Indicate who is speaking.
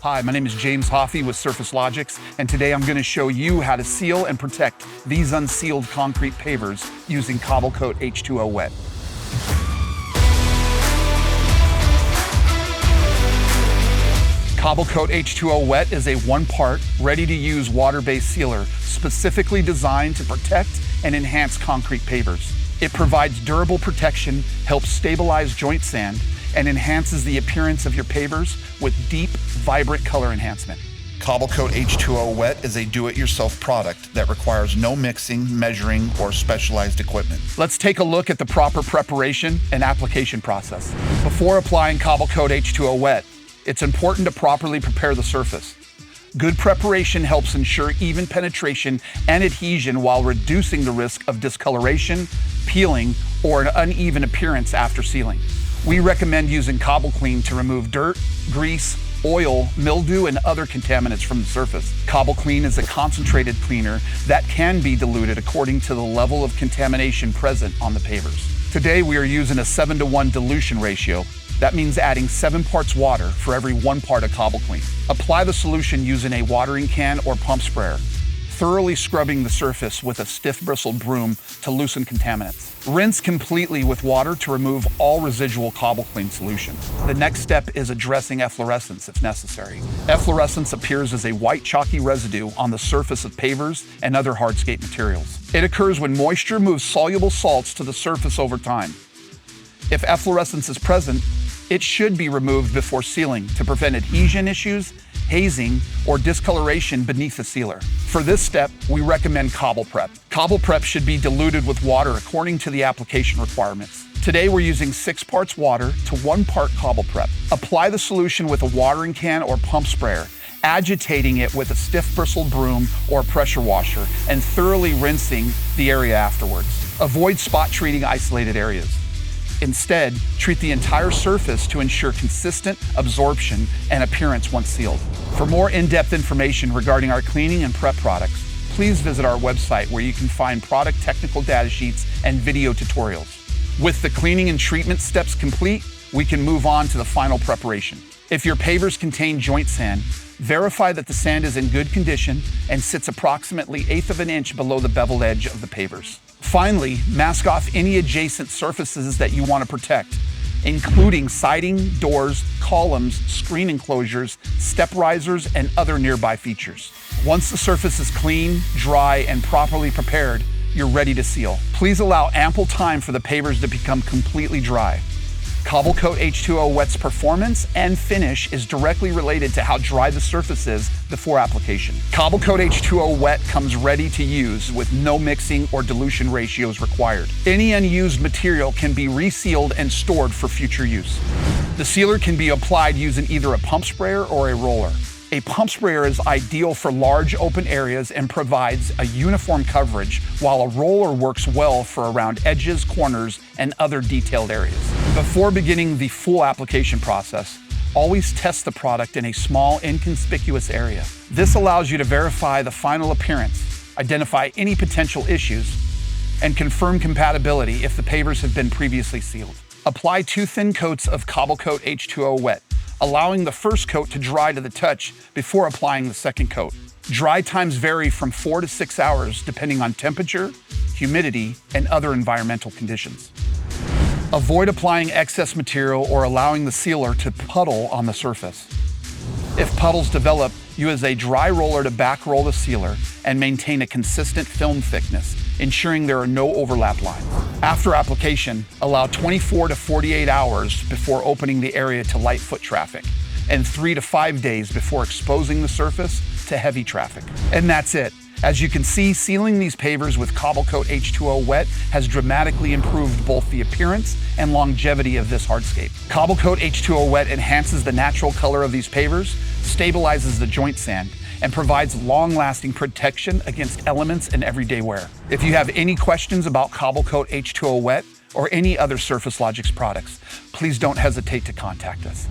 Speaker 1: Hi, my name is James Hoffey with Surfacelogix, and today I'm going to show you how to seal and protect these unsealed concrete pavers using Cobble Coat H2O Wet. Cobble Coat H2O Wet is a one-part, ready-to-use water-based sealer specifically designed to protect and enhance concrete pavers. It provides durable protection, helps stabilize joint sand, and enhances the appearance of your pavers with deep, vibrant color enhancement. Cobble Coat H2O Wet is a do-it-yourself product that requires no mixing, measuring, or specialized equipment. Let's take a look at the proper preparation and application process. Before applying Cobble Coat H2O Wet, it's important to properly prepare the surface. Good preparation helps ensure even penetration and adhesion while reducing the risk of discoloration, peeling, or an uneven appearance after sealing. We recommend using Cobble Clean to remove dirt, grease, oil, mildew, and other contaminants from the surface. Cobble Clean is a concentrated cleaner that can be diluted according to the level of contamination present on the pavers. Today we are using a 7:1 dilution ratio. That means adding 7 parts water for every 1 part of Cobble Clean. Apply the solution using a watering can or pump sprayer, thoroughly scrubbing the surface with a stiff bristled broom to loosen contaminants. Rinse completely with water to remove all residual Cobble Clean solution. The next step is addressing efflorescence if necessary. Efflorescence appears as a white chalky residue on the surface of pavers and other hardscape materials. It occurs when moisture moves soluble salts to the surface over time. If efflorescence is present, it should be removed before sealing to prevent adhesion issues, hazing, or discoloration beneath the sealer. For this step, we recommend Cobble Prep. Cobble Prep should be diluted with water according to the application requirements. Today we're using 6 parts water to 1 part Cobble Prep. Apply the solution with a watering can or pump sprayer, agitating it with a stiff bristled broom or pressure washer, and thoroughly rinsing the area afterwards. Avoid spot treating isolated areas. Instead, treat the entire surface to ensure consistent absorption and appearance once sealed. For more in-depth information regarding our cleaning and prep products, please visit our website where you can find product technical data sheets and video tutorials. With the cleaning and treatment steps complete, we can move on to the final preparation. If your pavers contain joint sand, verify that the sand is in good condition and sits approximately 1/8 of an inch below the beveled edge of the pavers. Finally, mask off any adjacent surfaces that you want to protect, including siding, doors, columns, screen enclosures, step risers, and other nearby features. Once the surface is clean, dry, and properly prepared, you're ready to seal. Please allow ample time for the pavers to become completely dry. Cobble Coat H2O Wet's performance and finish is directly related to how dry the surface is before application. Cobble Coat H2O Wet comes ready to use with no mixing or dilution ratios required. Any unused material can be resealed and stored for future use. The sealer can be applied using either a pump sprayer or a roller. A pump sprayer is ideal for large open areas and provides a uniform coverage, while a roller works well for around edges, corners, and other detailed areas. Before beginning the full application process, always test the product in a small, inconspicuous area. This allows you to verify the final appearance, identify any potential issues, and confirm compatibility if the pavers have been previously sealed. Apply 2 thin coats of Cobble Coat H2O Wet, allowing the first coat to dry to the touch before applying the second coat. Dry times vary from 4 to 6 hours depending on temperature, humidity, and other environmental conditions. Avoid applying excess material or allowing the sealer to puddle on the surface. If puddles develop, use a dry roller to back roll the sealer and maintain a consistent film thickness, ensuring there are no overlap lines. After application, allow 24 to 48 hours before opening the area to light foot traffic, and 3 to 5 days before exposing the surface to heavy traffic. And that's it. As you can see, sealing these pavers with Cobble Coat H2O Wet has dramatically improved both the appearance and longevity of this hardscape. Cobble Coat H2O Wet enhances the natural color of these pavers, stabilizes the joint sand, and provides long-lasting protection against elements in everyday wear. If you have any questions about Cobble Coat H2O Wet or any other Surfacelogix products, please don't hesitate to contact us.